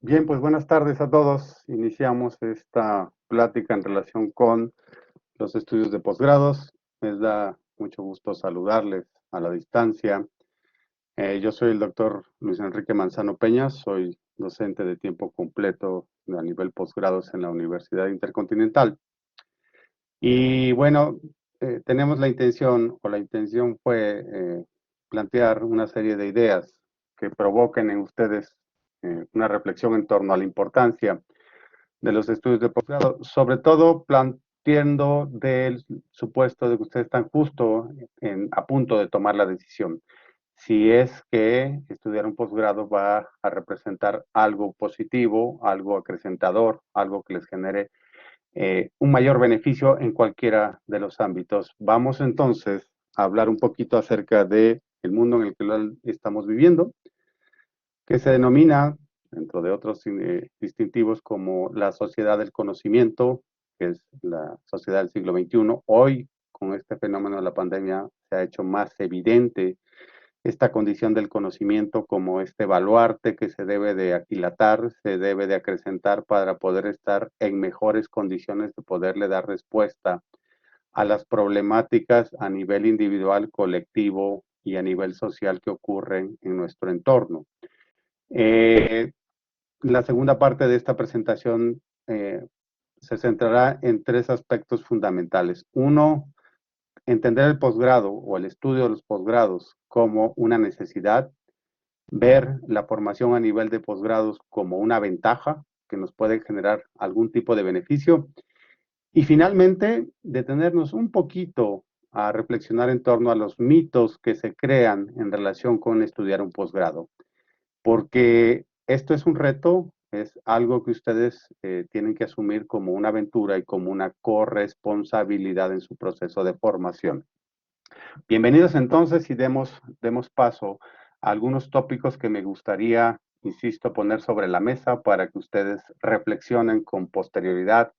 Bien, pues buenas tardes a todos. Iniciamos esta plática en relación con los estudios de posgrados. Me da mucho gusto saludarles a la distancia. Yo soy el doctor Luis Enrique Manzano Peña, soy docente de tiempo completo a nivel posgrados en la Universidad Intercontinental. Y bueno, tenemos la intención, o la intención fue plantear una serie de ideas que provoquen en ustedes una reflexión en torno a la importancia de los estudios de posgrado, sobre todo planteando del supuesto de que ustedes están justo a punto de tomar la decisión. Si es que estudiar un posgrado va a representar algo positivo, algo acrecentador, algo que les genere un mayor beneficio en cualquiera de los ámbitos. Vamos entonces a hablar un poquito acerca de el mundo en el que estamos viviendo, que se denomina, dentro de otros distintivos, como la sociedad del conocimiento, que es la sociedad del siglo XXI. Hoy, con este fenómeno de la pandemia, se ha hecho más evidente esta condición del conocimiento como este baluarte que se debe de aquilatar, se debe de acrecentar para poder estar en mejores condiciones de poderle dar respuesta a las problemáticas a nivel individual, colectivo y a nivel social que ocurren en nuestro entorno. Eh, la segunda parte de esta presentación se centrará en tres aspectos fundamentales. Uno, entender el posgrado o el estudio de los posgrados como una necesidad, ver la formación a nivel de posgrados como una ventaja que nos puede generar algún tipo de beneficio y finalmente detenernos un poquito a reflexionar en torno a los mitos que se crean en relación con estudiar un posgrado, porque esto es un reto, es algo que ustedes tienen que asumir como una aventura y como una corresponsabilidad en su proceso de formación. Bienvenidos entonces y demos paso a algunos tópicos que me gustaría, insisto, poner sobre la mesa para que ustedes reflexionen con posterioridad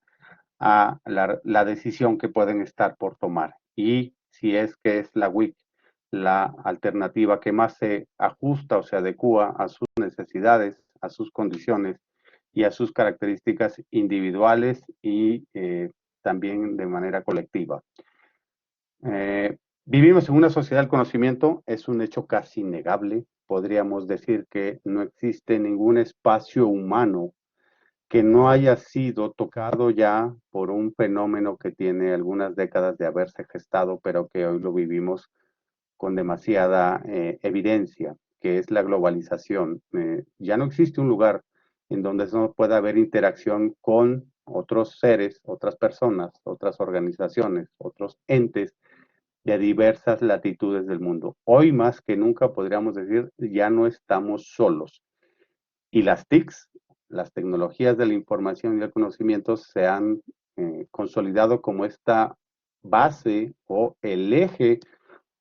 a la decisión que pueden estar por tomar. Y si es que es la WIC la alternativa que más se ajusta o se adecua a sus necesidades, a sus condiciones y a sus características individuales y también de manera colectiva. Vivimos en una sociedad del conocimiento, es un hecho casi innegable. Podríamos decir que no existe ningún espacio humano que no haya sido tocado ya por un fenómeno que tiene algunas décadas de haberse gestado, pero que hoy lo vivimos con demasiada evidencia, que es la globalización. Ya no existe un lugar en donde no pueda haber interacción con otros seres, otras personas, otras organizaciones, otros entes de diversas latitudes del mundo. Hoy más que nunca podríamos decir, ya no estamos solos. Y las TICs, las tecnologías de la información y el conocimiento, se han consolidado como esta base o el eje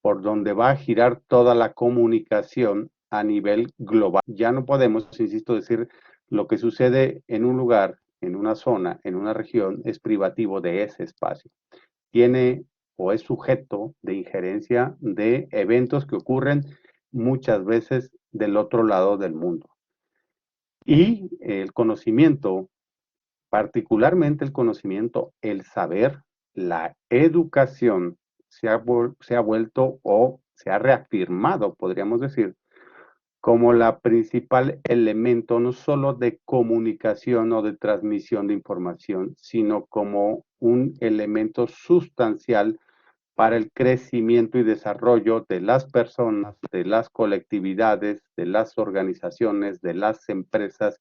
por donde va a girar toda la comunicación a nivel global. Ya no podemos, insisto, decir lo que sucede en un lugar, en una zona, en una región, es privativo de ese espacio. Tiene o es sujeto de injerencia de eventos que ocurren muchas veces del otro lado del mundo. Y el conocimiento, particularmente el conocimiento, el saber, la educación, se ha vuelto o se ha reafirmado, podríamos decir, como la principal elemento no solo de comunicación o de transmisión de información, sino como un elemento sustancial para el crecimiento y desarrollo de las personas, de las colectividades, de las organizaciones, de las empresas,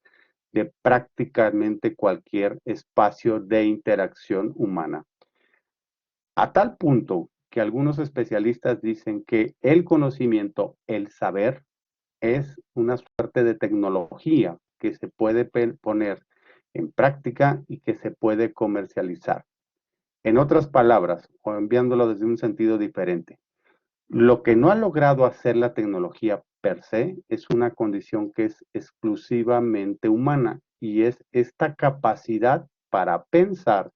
de prácticamente cualquier espacio de interacción humana. A tal punto que algunos especialistas dicen que el conocimiento, el saber, es una suerte de tecnología que se puede poner en práctica y que se puede comercializar. En otras palabras, o enviándolo desde un sentido diferente, lo que no ha logrado hacer la tecnología per se es una condición que es exclusivamente humana y es esta capacidad para pensar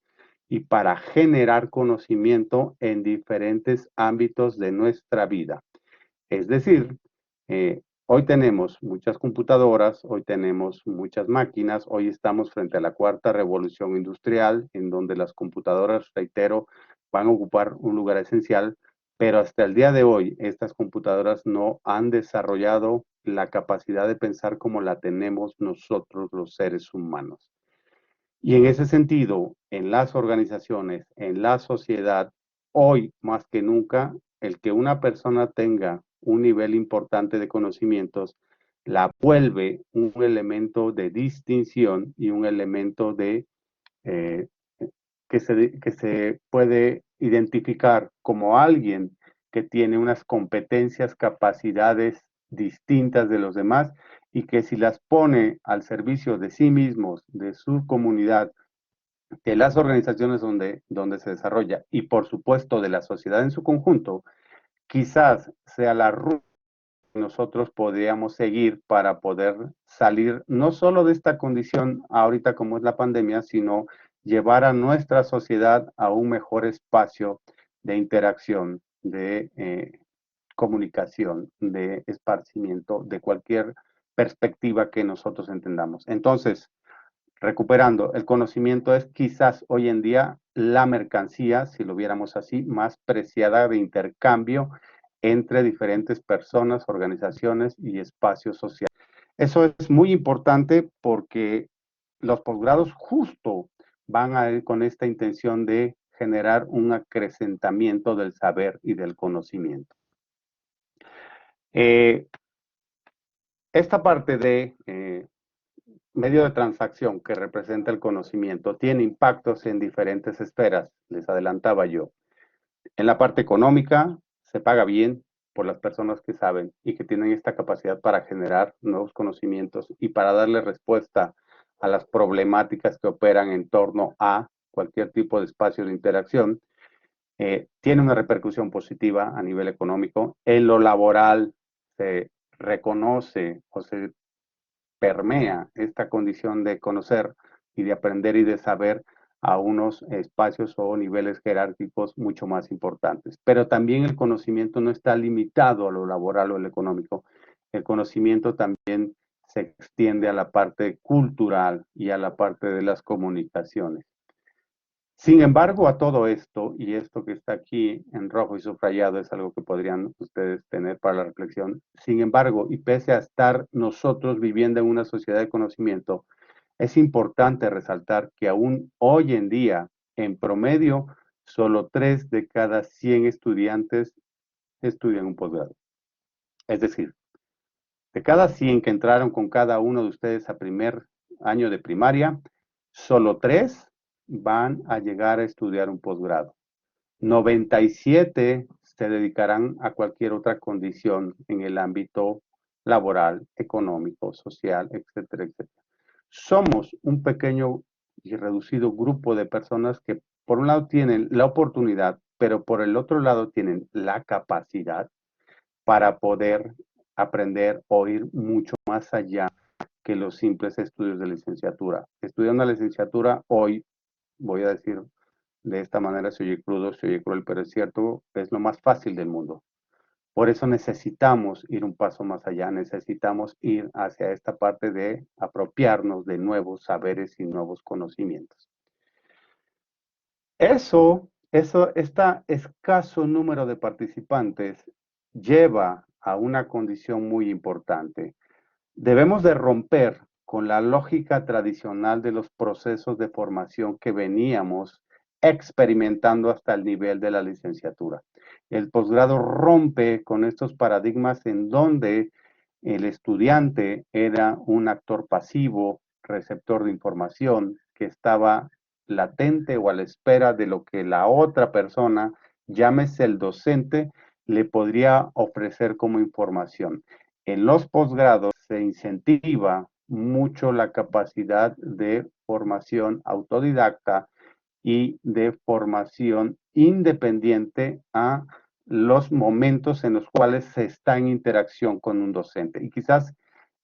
y para generar conocimiento en diferentes ámbitos de nuestra vida. Es decir, Hoy tenemos muchas computadoras, hoy tenemos muchas máquinas, hoy estamos frente a la cuarta revolución industrial, en donde las computadoras, reitero, van a ocupar un lugar esencial, pero hasta el día de hoy estas computadoras no han desarrollado la capacidad de pensar como la tenemos nosotros los seres humanos. Y en ese sentido, en las organizaciones, en la sociedad, hoy más que nunca, el que una persona tenga un nivel importante de conocimientos la vuelve un elemento de distinción y un elemento de eh, que se puede identificar como alguien que tiene unas competencias, capacidades distintas de los demás y que si las pone al servicio de sí mismos, de su comunidad, de las organizaciones donde se desarrolla y por supuesto de la sociedad en su conjunto, quizás sea la ruta que nosotros podríamos seguir para poder salir no solo de esta condición ahorita como es la pandemia, sino llevar a nuestra sociedad a un mejor espacio de interacción, de comunicación, de esparcimiento, de cualquier perspectiva que nosotros entendamos. Entonces, recuperando, el conocimiento es quizás hoy en día la mercancía, si lo viéramos así, más preciada de intercambio entre diferentes personas, organizaciones y espacios sociales. Eso es muy importante porque los posgrados justo van a ir con esta intención de generar un acrecentamiento del saber y del conocimiento. Eh, esta parte de medio de transacción que representa el conocimiento tiene impactos en diferentes esferas, les adelantaba yo. En la parte económica, se paga bien por las personas que saben y que tienen esta capacidad para generar nuevos conocimientos y para darle respuesta a las problemáticas que operan en torno a cualquier tipo de espacio de interacción. Tiene una repercusión positiva a nivel económico. En lo laboral se reconoce o se permea esta condición de conocer y de aprender y de saber a unos espacios o niveles jerárquicos mucho más importantes. Pero también el conocimiento no está limitado a lo laboral o lo económico. El conocimiento también se extiende a la parte cultural y a la parte de las comunicaciones. Sin embargo, a todo esto, y esto que está aquí en rojo y subrayado es algo que podrían ustedes tener para la reflexión, sin embargo, y pese a estar nosotros viviendo en una sociedad de conocimiento, es importante resaltar que aún hoy en día, en promedio, solo 3 de cada 100 estudiantes estudian un posgrado. Es decir, de cada 100 que entraron con cada uno de ustedes a primer año de primaria, solo 3 van a llegar a estudiar un posgrado. 97 se dedicarán a cualquier otra condición en el ámbito laboral, económico, social, etcétera, etcétera. Somos un pequeño y reducido grupo de personas que por un lado tienen la oportunidad, pero por el otro lado tienen la capacidad para poder aprender o ir mucho más allá que los simples estudios de licenciatura. Estudiar una licenciatura hoy, voy a decir de esta manera, se oye crudo, se oye cruel, pero es cierto, es lo más fácil del mundo. Por eso necesitamos ir un paso más allá, necesitamos ir hacia esta parte de apropiarnos de nuevos saberes y nuevos conocimientos. Este escaso número de participantes lleva a una condición muy importante. Debemos de romper con la lógica tradicional de los procesos de formación que veníamos experimentando hasta el nivel de la licenciatura. El posgrado rompe con estos paradigmas en donde el estudiante era un actor pasivo, receptor de información, que estaba latente o a la espera de lo que la otra persona, llámese el docente, le podría ofrecer como información. En los posgrados se incentiva mucho la capacidad de formación autodidacta y de formación independiente a los momentos en los cuales se está en interacción con un docente. Y quizás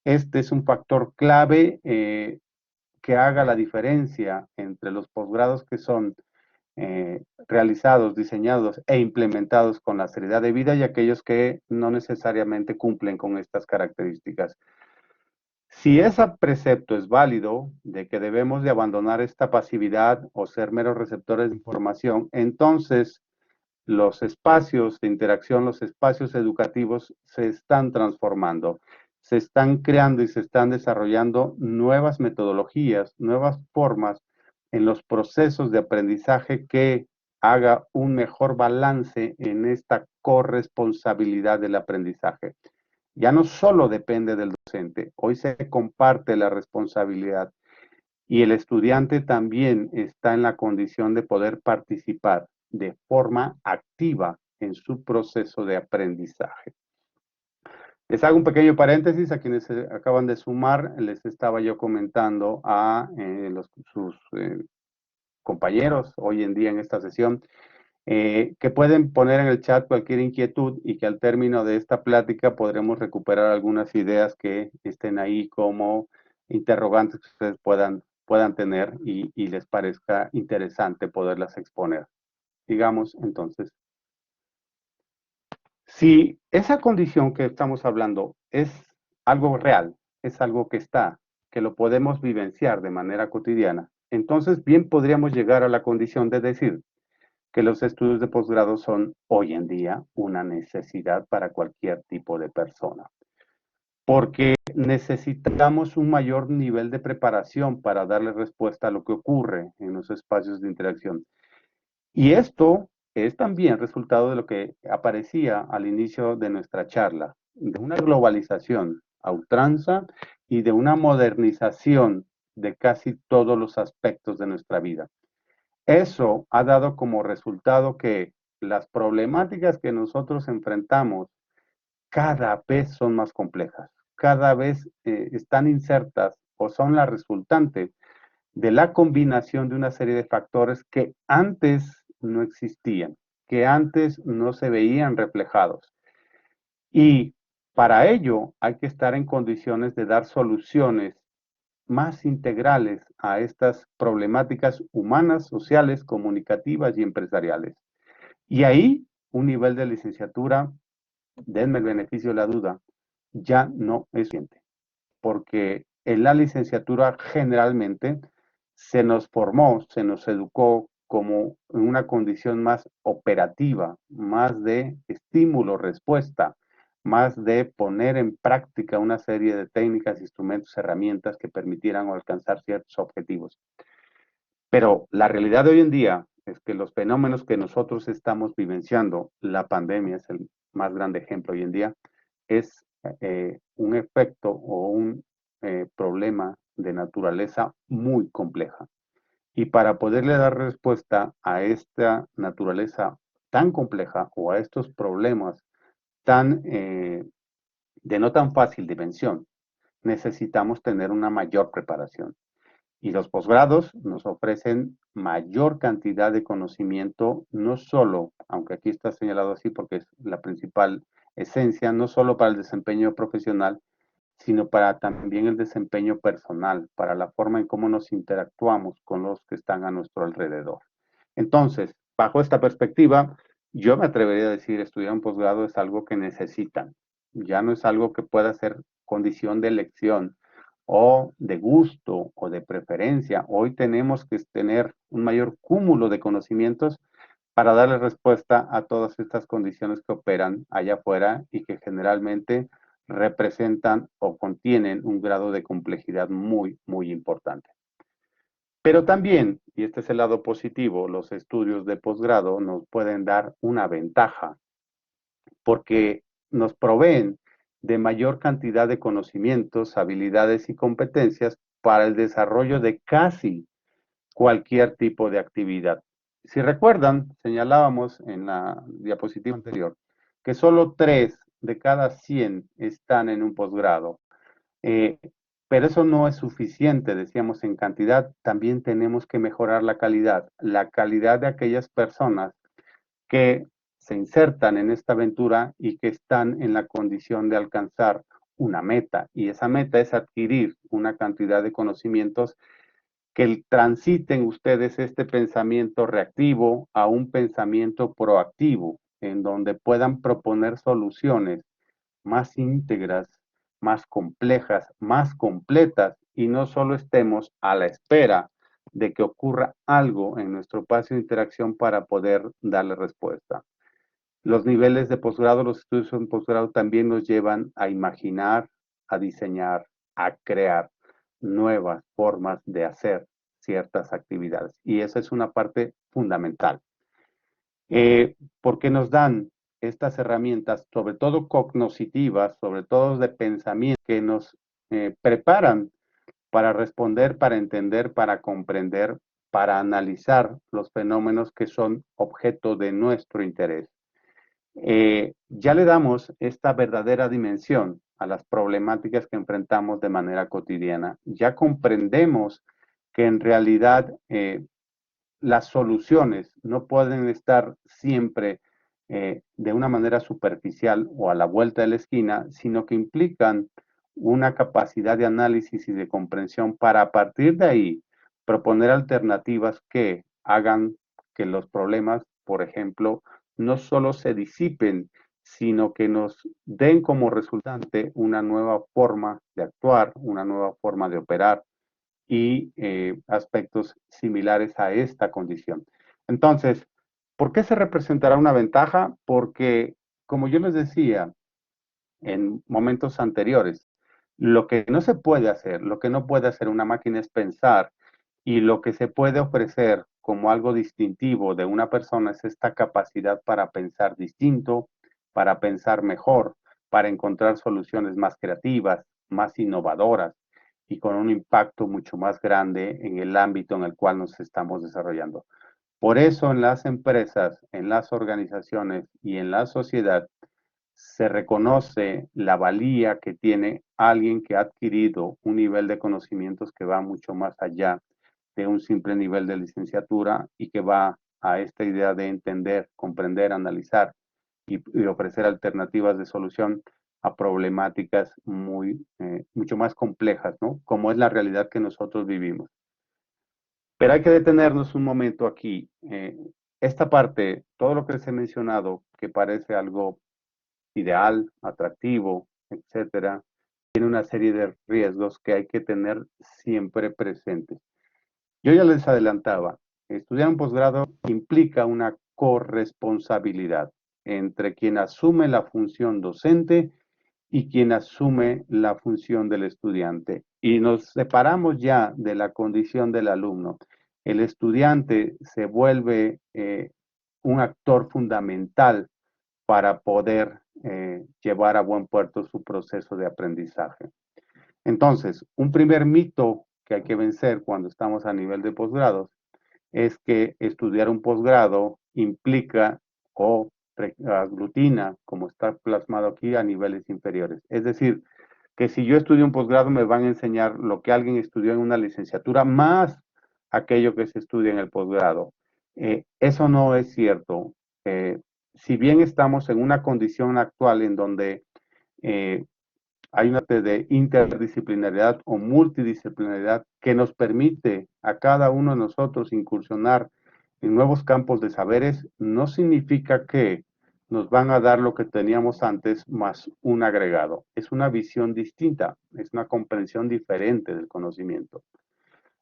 este es un factor clave que haga la diferencia entre los posgrados que son realizados, diseñados e implementados con la seriedad de vida y aquellos que no necesariamente cumplen con estas características. Si ese precepto es válido de que debemos de abandonar esta pasividad o ser meros receptores de información, entonces los espacios de interacción, los espacios educativos se están transformando, se están creando y se están desarrollando nuevas metodologías, nuevas formas en los procesos de aprendizaje que haga un mejor balance en esta corresponsabilidad del aprendizaje. Ya no solo depende del docente, hoy se comparte la responsabilidad y el estudiante también está en la condición de poder participar de forma activa en su proceso de aprendizaje. Les hago un pequeño paréntesis a quienes se acaban de sumar. Les estaba yo comentando a sus compañeros hoy en día en esta sesión que pueden poner en el chat cualquier inquietud y que al término de esta plática podremos recuperar algunas ideas que estén ahí como interrogantes que ustedes puedan tener y les parezca interesante poderlas exponer. Digamos, entonces, si esa condición que estamos hablando es algo real, es algo que está, que lo podemos vivenciar de manera cotidiana, entonces bien podríamos llegar a la condición de decir que los estudios de posgrado son hoy en día una necesidad para cualquier tipo de persona, porque necesitamos un mayor nivel de preparación para darle respuesta a lo que ocurre en los espacios de interacción. Y esto es también resultado de lo que aparecía al inicio de nuestra charla, de una globalización a ultranza y de una modernización de casi todos los aspectos de nuestra vida. Eso ha dado como resultado que las problemáticas que nosotros enfrentamos cada vez son más complejas, cada vez están insertas o son la resultante de la combinación de una serie de factores que antes no existían, que antes no se veían reflejados. Y para ello hay que estar en condiciones de dar soluciones más integrales a estas problemáticas humanas, sociales, comunicativas y empresariales. Y ahí un nivel de licenciatura, denme el beneficio de la duda, ya no es suficiente, porque en la licenciatura generalmente se nos formó, se nos educó como en una condición más operativa, más de estímulo-respuesta, más de poner en práctica una serie de técnicas, instrumentos, herramientas que permitieran alcanzar ciertos objetivos. Pero la realidad de hoy en día es que los fenómenos que nosotros estamos vivenciando, la pandemia es el más grande ejemplo hoy en día, es un efecto o un problema de naturaleza muy compleja. Y para poderle dar respuesta a esta naturaleza tan compleja o a estos problemas tan de no tan fácil dimensión, necesitamos tener una mayor preparación. Y los posgrados nos ofrecen mayor cantidad de conocimiento, no solo, aunque aquí está señalado así porque es la principal esencia, no solo para el desempeño profesional, sino para también el desempeño personal, para la forma en cómo nos interactuamos con los que están a nuestro alrededor. Entonces, bajo esta perspectiva, yo me atrevería a decir, estudiar un posgrado es algo que necesitan, ya no es algo que pueda ser condición de elección o de gusto o de preferencia. Hoy tenemos que tener un mayor cúmulo de conocimientos para darle respuesta a todas estas condiciones que operan allá afuera y que generalmente representan o contienen un grado de complejidad muy, muy importante. Pero también, y este es el lado positivo, los estudios de posgrado nos pueden dar una ventaja porque nos proveen de mayor cantidad de conocimientos, habilidades y competencias para el desarrollo de casi cualquier tipo de actividad. Si recuerdan, señalábamos en la diapositiva anterior que solo 3 de cada 100 están en un posgrado. Pero eso no es suficiente, decíamos, en cantidad. También tenemos que mejorar la calidad de aquellas personas que se insertan en esta aventura y que están en la condición de alcanzar una meta. Y esa meta es adquirir una cantidad de conocimientos que transiten ustedes este pensamiento reactivo a un pensamiento proactivo, en donde puedan proponer soluciones más íntegras, más complejas, más completas, y no solo estemos a la espera de que ocurra algo en nuestro espacio de interacción para poder darle respuesta. Los niveles de posgrado, los estudios en posgrado también nos llevan a imaginar, a diseñar, a crear nuevas formas de hacer ciertas actividades. Y esa es una parte fundamental. Porque nos dan estas herramientas, sobre todo cognitivas, sobre todo de pensamiento, que nos preparan para responder, para entender, para comprender, para analizar los fenómenos que son objeto de nuestro interés. Ya le damos esta verdadera dimensión a las problemáticas que enfrentamos de manera cotidiana. Ya comprendemos que en realidad las soluciones no pueden estar siempre de una manera superficial o a la vuelta de la esquina, sino que implican una capacidad de análisis y de comprensión para a partir de ahí proponer alternativas que hagan que los problemas, por ejemplo, no solo se disipen, sino que nos den como resultante una nueva forma de actuar, una nueva forma de operar, y aspectos similares a esta condición. Entonces, ¿por qué se representará una ventaja? Porque, como yo les decía en momentos anteriores, lo que no se puede hacer, lo que no puede hacer una máquina es pensar, y lo que se puede ofrecer como algo distintivo de una persona es esta capacidad para pensar distinto, para pensar mejor, para encontrar soluciones más creativas, más innovadoras y con un impacto mucho más grande en el ámbito en el cual nos estamos desarrollando. Por eso en las empresas, en las organizaciones y en la sociedad se reconoce la valía que tiene alguien que ha adquirido un nivel de conocimientos que va mucho más allá de un simple nivel de licenciatura y que va a esta idea de entender, comprender, analizar y ofrecer alternativas de solución a problemáticas mucho más complejas, ¿no? Como es la realidad que nosotros vivimos. Pero hay que detenernos un momento aquí. Esta parte, todo lo que les he mencionado, que parece algo ideal, atractivo, etcétera, tiene una serie de riesgos que hay que tener siempre presentes. Yo ya les adelantaba, estudiar un posgrado implica una corresponsabilidad entre quien asume la función docente y quien asume la función del estudiante. Y nos separamos ya de la condición del alumno. El estudiante se vuelve un actor fundamental para poder llevar a buen puerto su proceso de aprendizaje. Entonces, un primer mito que hay que vencer cuando estamos a nivel de posgrados es que estudiar un posgrado implica o aglutina, como está plasmado aquí, a niveles inferiores. Es decir, que si yo estudio un posgrado me van a enseñar lo que alguien estudió en una licenciatura más aquello que se estudia en el posgrado. Eso no es cierto. Si bien estamos en una condición actual en donde hay una de interdisciplinariedad o multidisciplinariedad que nos permite a cada uno de nosotros incursionar en nuevos campos de saberes, no significa que nos van a dar lo que teníamos antes más un agregado. Es una visión distinta, es una comprensión diferente del conocimiento.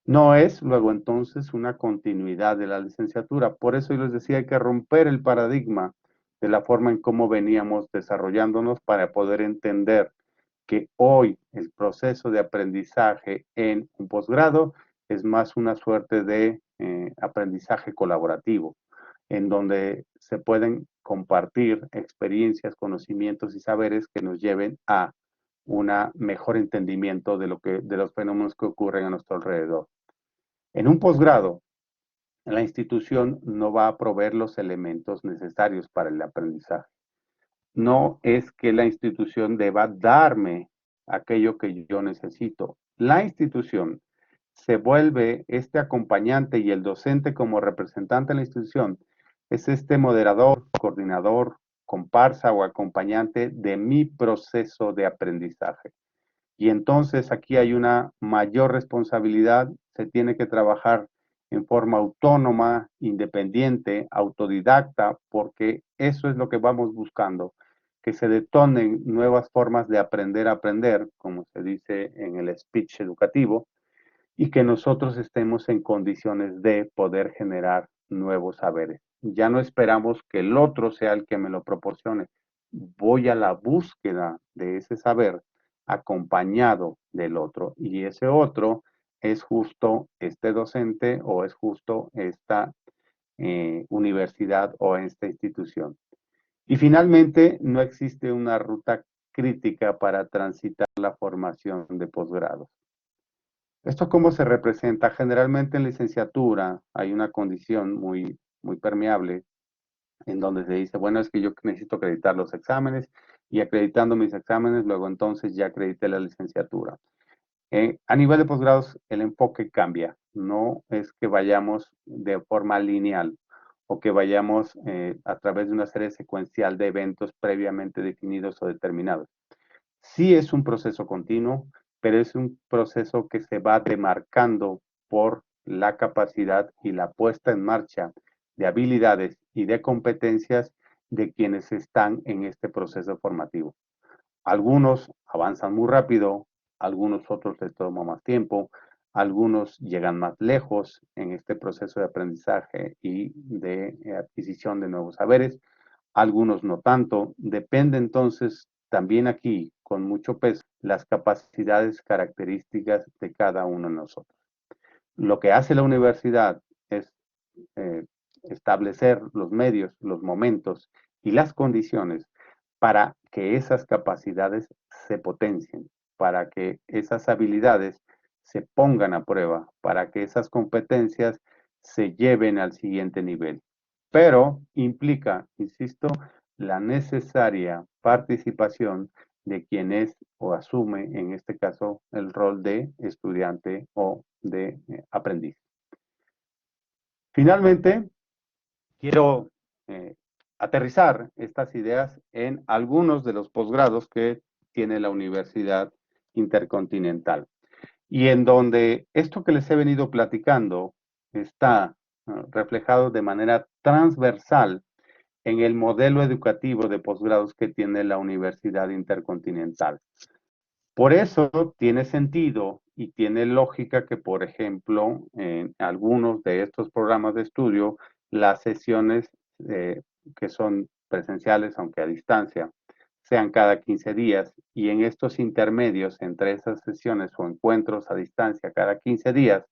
No es luego entonces una continuidad de la licenciatura. Por eso yo les decía, hay que romper el paradigma de la forma en cómo veníamos desarrollándonos para poder entender que hoy el proceso de aprendizaje en un posgrado es más una suerte de aprendizaje colaborativo, en donde se pueden compartir experiencias, conocimientos y saberes que nos lleven a un mejor entendimiento de los fenómenos que ocurren a nuestro alrededor. En un posgrado, la institución no va a proveer los elementos necesarios para el aprendizaje. No es que la institución deba darme aquello que yo necesito. La institución se vuelve este acompañante y el docente como representante de la institución es este moderador, coordinador, comparsa o acompañante de mi proceso de aprendizaje. Y entonces aquí hay una mayor responsabilidad, se tiene que trabajar en forma autónoma, independiente, autodidacta, porque eso es lo que vamos buscando, que se detonen nuevas formas de aprender a aprender, como se dice en el speech educativo, y que nosotros estemos en condiciones de poder generar nuevos saberes. Ya no esperamos que el otro sea el que me lo proporcione. Voy a la búsqueda de ese saber acompañado del otro, y ese otro es justo este docente o es justo esta universidad o esta institución. Y finalmente, no existe una ruta crítica para transitar la formación de posgrado. ¿Esto cómo se representa? Generalmente en licenciatura hay una condición muy permeable en donde se dice, bueno, es que yo necesito acreditar los exámenes y acreditando mis exámenes, luego entonces ya acredité la licenciatura. A nivel de posgrados, el enfoque cambia. No es que vayamos de forma lineal o que vayamos a través de una serie secuencial de eventos previamente definidos o determinados. Sí es un proceso continuo, pero es un proceso que se va demarcando por la capacidad y la puesta en marcha de habilidades y de competencias de quienes están en este proceso formativo. Algunos avanzan muy rápido, algunos otros les toma más tiempo, algunos llegan más lejos en este proceso de aprendizaje y de adquisición de nuevos saberes, algunos no tanto. Depende entonces también aquí, con mucho peso, las capacidades características de cada uno de nosotros. Lo que hace la universidad es eh, establecer los medios, los momentos y las condiciones para que esas capacidades se potencien, para que esas habilidades se pongan a prueba, para que esas competencias se lleven al siguiente nivel. Pero implica, insisto, la necesaria participación de quien es o asume, en este caso, el rol de estudiante o de aprendiz. Finalmente, quiero eh, aterrizar estas ideas en algunos de los posgrados que tiene la Universidad Intercontinental y en donde esto que les he venido platicando está reflejado de manera transversal en el modelo educativo de posgrados que tiene la Universidad Intercontinental. Por eso tiene sentido y tiene lógica que, por ejemplo, en algunos de estos programas de estudio, las sesiones que son presenciales, aunque a distancia, sean cada 15 días y en estos intermedios entre esas sesiones o encuentros a distancia cada 15 días,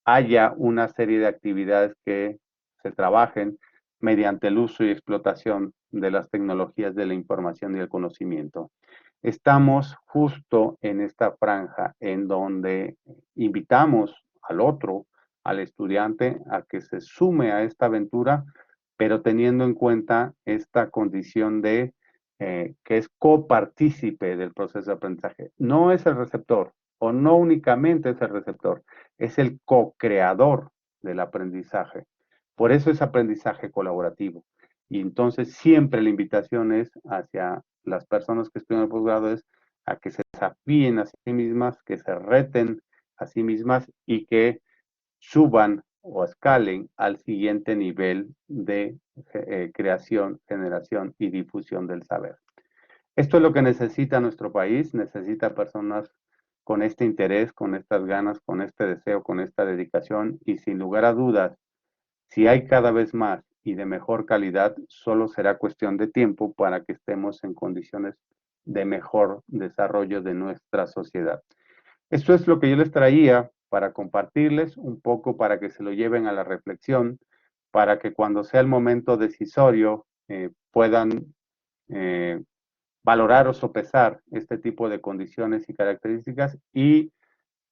haya una serie de actividades que se trabajen mediante el uso y explotación de las tecnologías de la información y el conocimiento. Estamos justo en esta franja en donde invitamos al otro, al estudiante, a que se sume a esta aventura, pero teniendo en cuenta esta condición de que es copartícipe del proceso de aprendizaje. No es el receptor, o no únicamente es el receptor, es el co-creador del aprendizaje. Por eso es aprendizaje colaborativo. Y entonces siempre la invitación es hacia las personas que estudian el posgrado es a que se desafíen a sí mismas, que se reten a sí mismas y que suban o escalen al siguiente nivel de creación, generación y difusión del saber. Esto es lo que necesita nuestro país, necesita personas con este interés, con estas ganas, con este deseo, con esta dedicación y sin lugar a dudas, si hay cada vez más y de mejor calidad, solo será cuestión de tiempo para que estemos en condiciones de mejor desarrollo de nuestra sociedad. Esto es lo que yo les traía para compartirles un poco, para que se lo lleven a la reflexión, para que cuando sea el momento decisorio puedan valorar o sopesar este tipo de condiciones y características y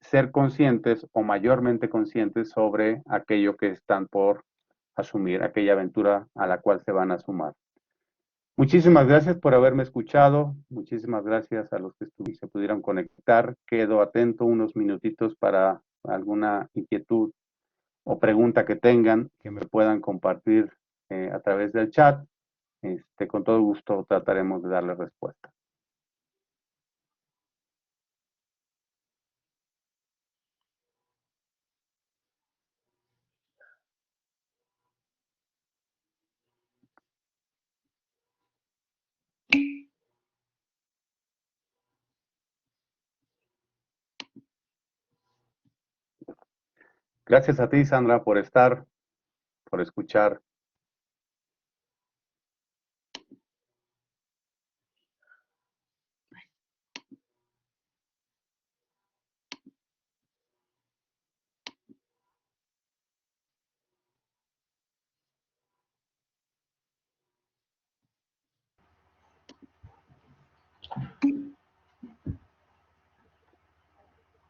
ser conscientes o mayormente conscientes sobre aquello que están por asumir, aquella aventura a la cual se van a sumar. Muchísimas gracias por haberme escuchado, muchísimas gracias a los que se pudieron conectar. Quedo atento unos minutitos para alguna inquietud o pregunta que tengan, que me puedan compartir a través del chat. Con todo gusto trataremos de darle respuesta. Gracias a ti, Sandra, por estar, por escuchar.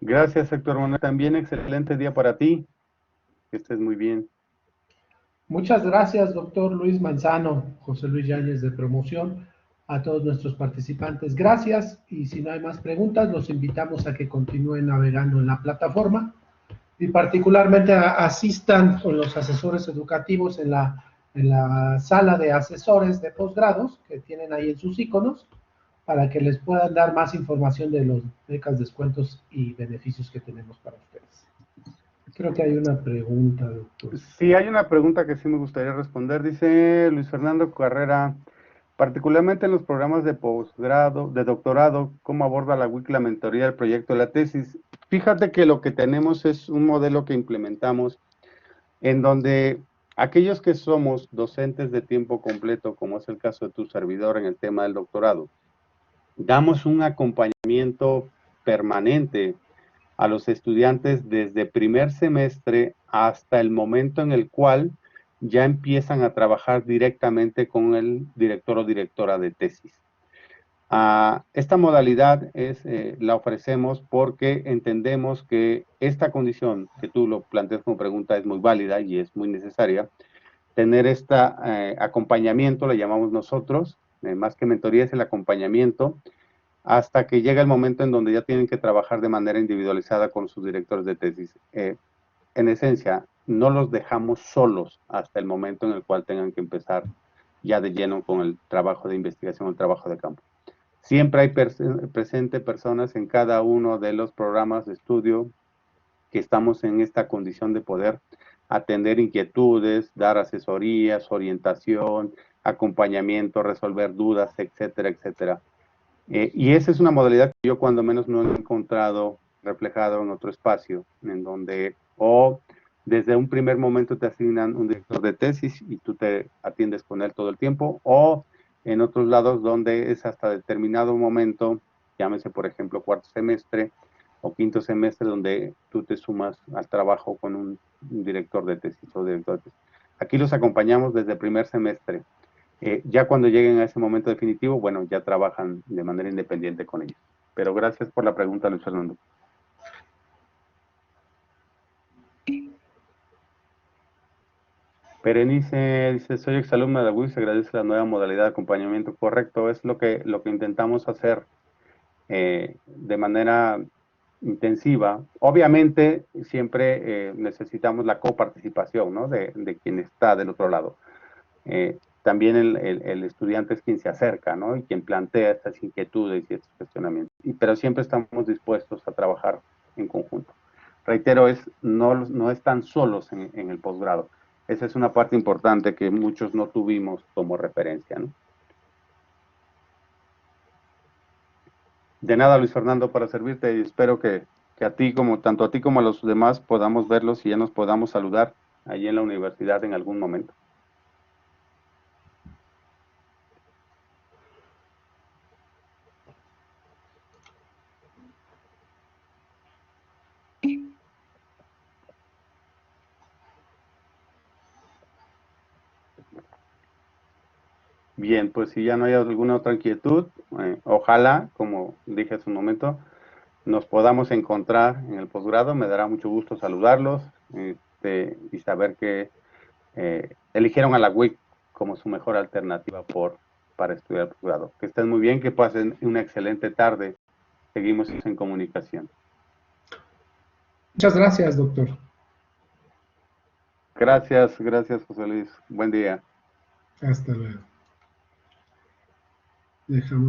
Gracias, Héctor Manuel. También excelente día para ti. Que estés muy bien. Muchas gracias, doctor Luis Manzano, José Luis Yáñez de Promoción, a todos nuestros participantes. Gracias, y si no hay más preguntas, los invitamos a que continúen navegando en la plataforma y particularmente asistan con los asesores educativos en la sala de asesores de posgrados que tienen ahí en sus iconos para que les puedan dar más información de los becas, descuentos y beneficios que tenemos para ustedes. Creo que hay una pregunta, doctor. Sí, hay una pregunta que sí me gustaría responder. Dice Luis Fernando Carrera, particularmente en los programas de posgrado, de doctorado, ¿cómo aborda la WIC la mentoría del proyecto de la tesis? Fíjate que lo que tenemos es un modelo que implementamos en donde aquellos que somos docentes de tiempo completo, como es el caso de tu servidor en el tema del doctorado, damos un acompañamiento permanente a los estudiantes desde primer semestre hasta el momento en el cual ya empiezan a trabajar directamente con el director o directora de tesis. Esta modalidad la ofrecemos porque entendemos que esta condición que tú lo planteas como pregunta es muy válida y es muy necesaria. Tener este acompañamiento, le llamamos nosotros, más que mentoría es el acompañamiento, hasta que llega el momento en donde ya tienen que trabajar de manera individualizada con sus directores de tesis. En esencia, no los dejamos solos hasta el momento en el cual tengan que empezar ya de lleno con el trabajo de investigación, el trabajo de campo. Siempre hay presente personas en cada uno de los programas de estudio que estamos en esta condición de poder atender inquietudes, dar asesorías, orientación, acompañamiento, resolver dudas, etcétera, etcétera. Y esa es una modalidad que yo cuando menos no he encontrado reflejado en otro espacio, en donde o desde un primer momento te asignan un director de tesis y tú te atiendes con él todo el tiempo, o en otros lados donde es hasta determinado momento, llámese por ejemplo cuarto semestre o quinto semestre, donde tú te sumas al trabajo con un director de tesis o director de tesis. Aquí los acompañamos desde el primer semestre. Ya cuando lleguen a ese momento definitivo, bueno, ya trabajan de manera independiente con ellos. Pero gracias por la pregunta, Luis Fernando. Berenice dice, soy exalumna de WIS, agradece la nueva modalidad de acompañamiento. Correcto, es lo que intentamos hacer de manera intensiva. Obviamente, siempre necesitamos la coparticipación, ¿no? de quien está del otro lado. También el estudiante es quien se acerca, ¿no? Y quien plantea estas inquietudes y estos cuestionamientos. Pero siempre estamos dispuestos a trabajar en conjunto. Reitero, no están solos en el posgrado. Esa es una parte importante que muchos no tuvimos como referencia, ¿no? De nada, Luis Fernando, para servirte, y espero que a ti, tanto a ti como a los demás, podamos verlos y ya nos podamos saludar allí en la universidad en algún momento. Bien, pues si ya no hay alguna otra inquietud, ojalá, como dije hace un momento, nos podamos encontrar en el posgrado. Me dará mucho gusto saludarlos y saber que eligieron a la WIC como su mejor alternativa para estudiar el posgrado. Que estén muy bien, que pasen una excelente tarde. Seguimos en comunicación. Muchas gracias, doctor. Gracias, José Luis. Buen día. Hasta luego. Dejamos